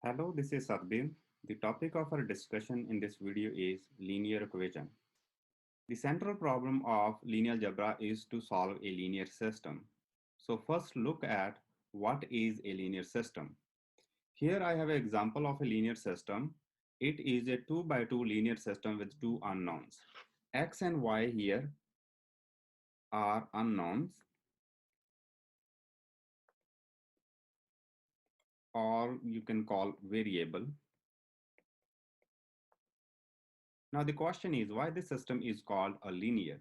Hello, this is Sadbir. The topic of our discussion in this video is linear equation. The central problem of linear algebra is to solve a linear system. So first look at what is a linear system. Here I have an example of a linear system. It is a 2 by 2 linear system with two unknowns. X and Y here are unknowns, or you can call variable. Now the question is why this system is called a linear.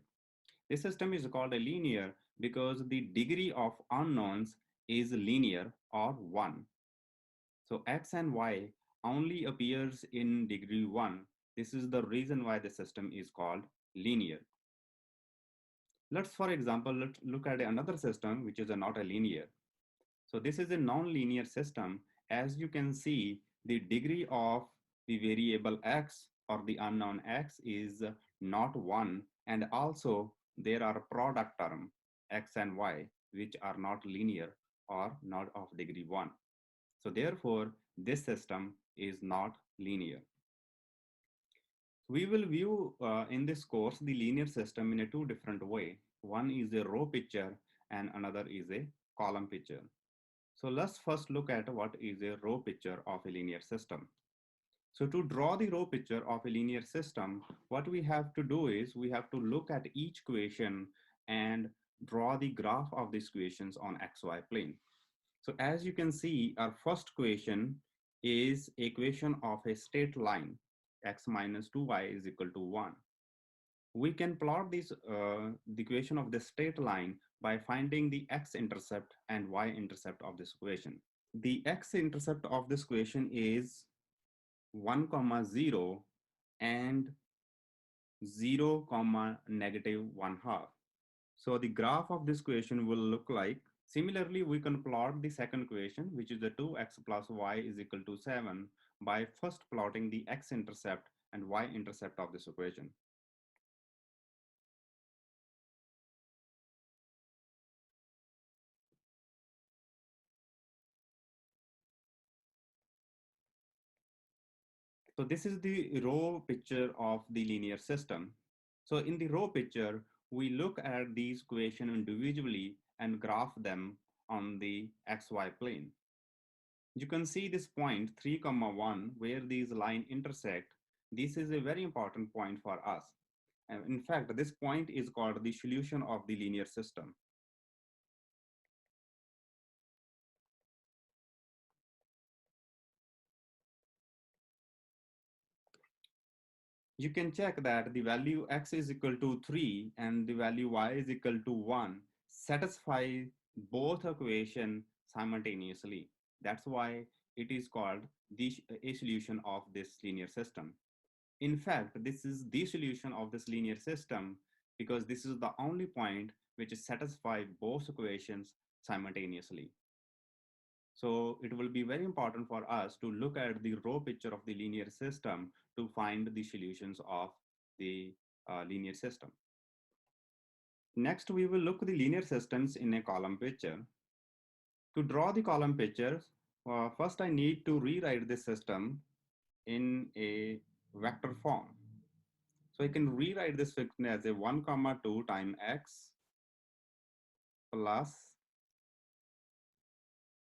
This system is called a linear because the degree of unknowns is linear or 1. So x and y only appears in degree 1. This is the reason why the system is called linear. Let's, for example, let's look at another system which is not a linear. So this is a non-linear system. As you can see, the degree of the variable x or the unknown x is not 1, and also there are product term x and y which are not linear or not of degree 1. So therefore, this system is not linear. We will view in this course the linear system in a two different way. One is a row picture and another is a column picture. So let's first look at what is a row picture of a linear system. So to draw the row picture of a linear system, what we have to do is we have to look at each equation and draw the graph of these equations on XY plane. So as you can see, our first equation is equation of a straight line, x minus 2y is equal to 1. We can plot this the equation of the straight line by finding the x-intercept and y-intercept of this equation. The x-intercept of this equation is 1 comma 0 and 0 comma negative 1 half. So the graph of this equation will look like, similarly we can plot the second equation, which is the 2x plus y is equal to 7, by first plotting the x-intercept and y-intercept of this equation. So this is the row picture of the linear system. So in the row picture, we look at these equations individually and graph them on the xy plane. You can see this point 3 comma 1 where these lines intersect. This is a very important point for us. And in fact, this point is called the solution of the linear system. You can check that the value x is equal to 3 and the value y is equal to 1 satisfy both equation simultaneously. That's why it is called a solution of this linear system. In fact, this is the solution of this linear system because this is the only point which satisfies both equations simultaneously. So it will be very important for us to look at the row picture of the linear system to find the solutions of the linear system. Next, we will look at the linear systems in a column picture. To draw the column pictures, first I need to rewrite the system in a vector form. So I can rewrite this function as a 1 comma 2 times x plus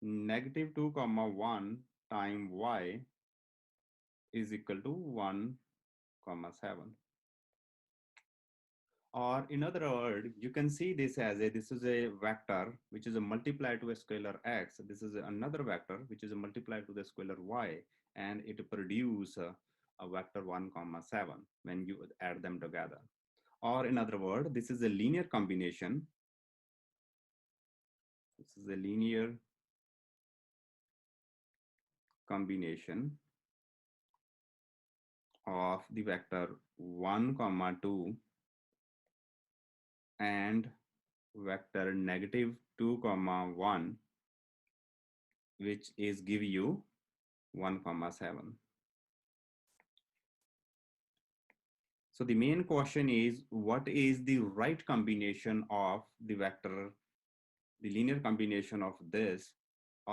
negative 2 comma 1 times y is equal to 1 comma 7. Or in other words, you can see this as this is a vector which is a multiply to a scalar x. This is another vector which is a multiply to the scalar y, and it produce a vector 1 comma 7 when you add them together. Or in other words, this is a linear combination. This is a linear combination of the vector 1 comma 2 and vector negative 2 comma 1, which is give you 1 comma 7. So the main question is, what is the right combination of the vector, the linear combination of this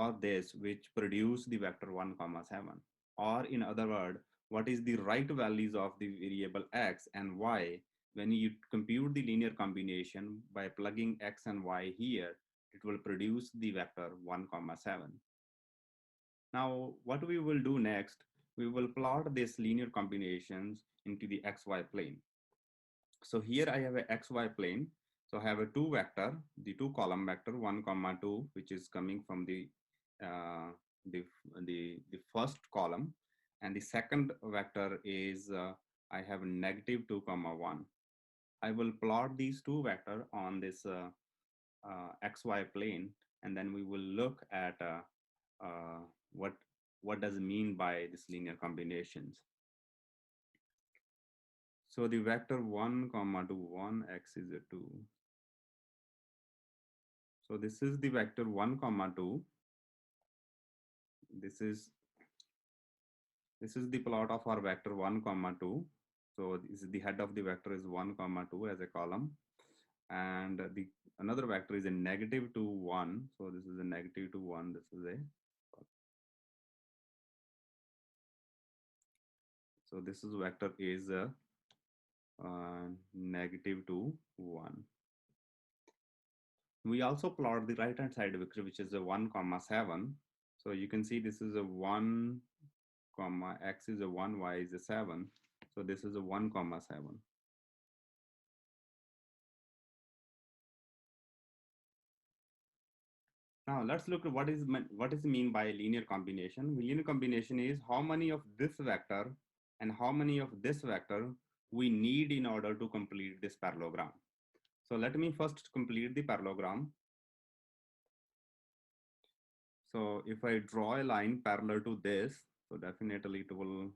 or this which produce the vector 1 comma 7? Or in other word, what is the right values of the variable x and y when you compute the linear combination by plugging x and y here? It will produce the vector 1 comma 7. Now what we will do next, we will plot these linear combinations into the xy plane. So here I have a xy plane. So I have a two vector, the two column vector 1 comma 2, which is coming from uh, the, the first column, and the second vector is I have negative 2 comma 1. I will plot these two vector on this xy plane, and then we will look at uh, what what does it mean by this linear combinations. So the vector 1 comma 2, 1 x is a 2. So this is the vector 1 comma 2. This is the plot of our vector 1 comma 2. So this is the head of the vector is 1 comma 2 as a column, and the another vector is a negative 2 1. So this is a negative 2 1. This is a, so this is vector is a negative 2 1. We also plot the right hand side vector, which is a 1 comma 7. So you can see this is a 1 comma x is a 1, y is a 7. So this is a 1 comma 7. Now let's look at what is mean by linear combination. Linear combination is how many of this vector and how many of this vector we need in order to complete this parallelogram. So let me first complete the parallelogram. So if I draw a line parallel to this, so definitely it will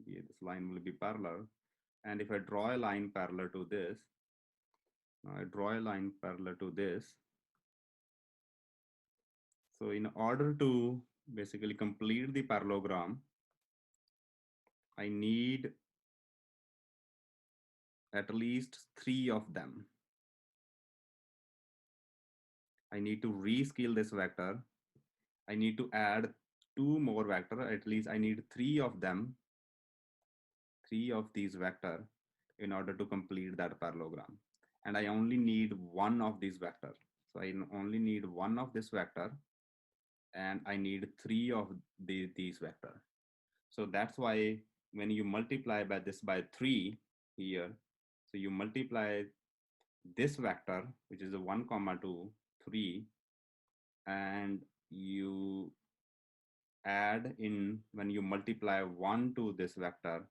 be, this line will be parallel. And if I draw a line parallel to this, I draw a line parallel to this. So in order to basically complete the parallelogram, I need at least 3 of them. I need to rescale this vector. I need to add 2 more vector. At least I need 3 of them, 3 of these vector in order to complete that parallelogram. And I only need 1 of these vector. So I only need 1 of this vector, and I need 3 of these vector. So that's why when you multiply by this by 3 here, so you multiply this vector, which is a 1 comma 2 3, and you add in, when you multiply 1 to this vector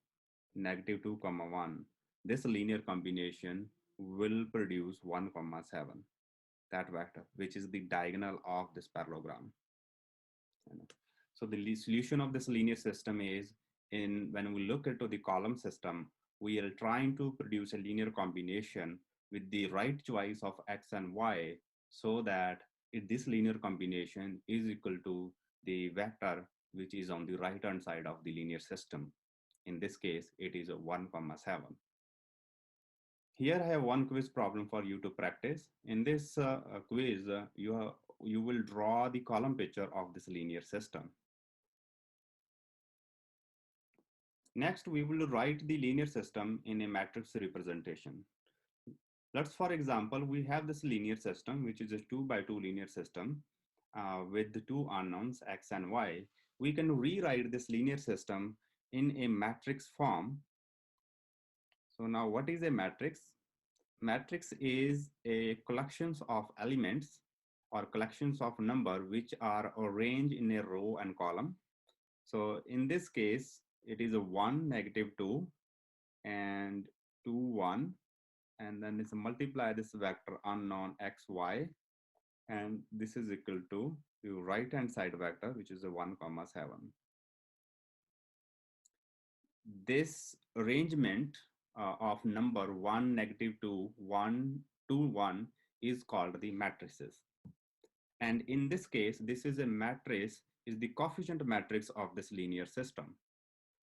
negative 2 comma 1, this linear combination will produce 1 comma 7, that vector, which is the diagonal of this parallelogram. So the solution of this linear system is, in when we look into the column system, we are trying to produce a linear combination with the right choice of x and y, so that this linear combination is equal to the vector which is on the right hand side of the linear system. In this case, it is a 1 comma 7. Here I have one quiz problem for you to practice. In this quiz, you will draw the column picture of this linear system. Next, we will write the linear system in a matrix representation. Let's, for example, we have this linear system, which is a 2 by 2 linear system with the two unknowns, x and y. We can rewrite this linear system in a matrix form. So now what is a matrix? Matrix is a collections of elements or collections of number which are arranged in a row and column. So in this case, it is a 1, negative 2, and 2, 1, and then it's multiply this vector unknown x, y, and this is equal to the right hand side vector, which is a 1 comma 7. This arrangement of number 1, negative 2, 1, 2, 1 is called the matrices. And in this case, this is a matrix, is the coefficient matrix of this linear system.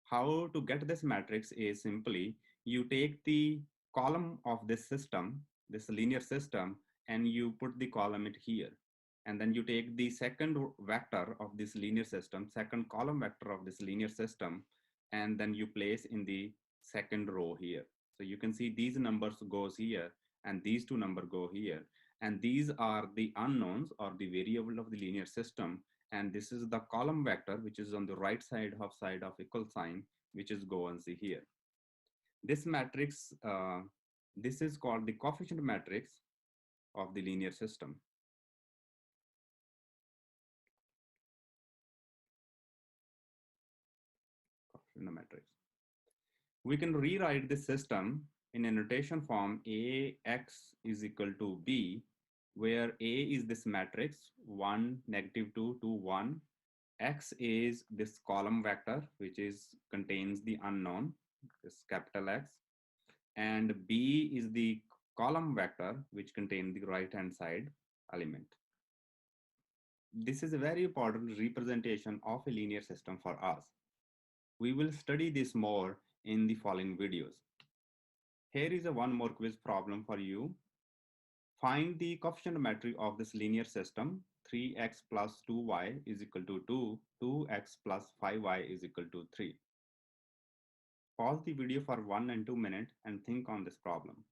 How to get this matrix is simply you take the column of this system, this linear system, and you put the column it here. And then you take the second vector of this linear system, second column vector of this linear system, and then you place in the second row here. So you can see these numbers goes here and these two number go here. And these are the unknowns or the variable of the linear system. And this is the column vector, which is on the right side of equal sign, which is go and see here. This matrix, this is called the coefficient matrix of the linear system. Coefficient matrix. We can rewrite this system in a notation form Ax is equal to B, where A is this matrix 1, -2, 2, 1. X is this column vector, which is contains the unknown, this capital X. And B is the column vector, which contains the right-hand side element. This is a very important representation of a linear system for us. We will study this more in the following videos. Here is a one more quiz problem for you. Find the coefficient matrix of this linear system. 3x plus 2y is equal to 2, 2x plus 5y is equal to 3. Pause the video for 1 and 2 minutes and think on this problem.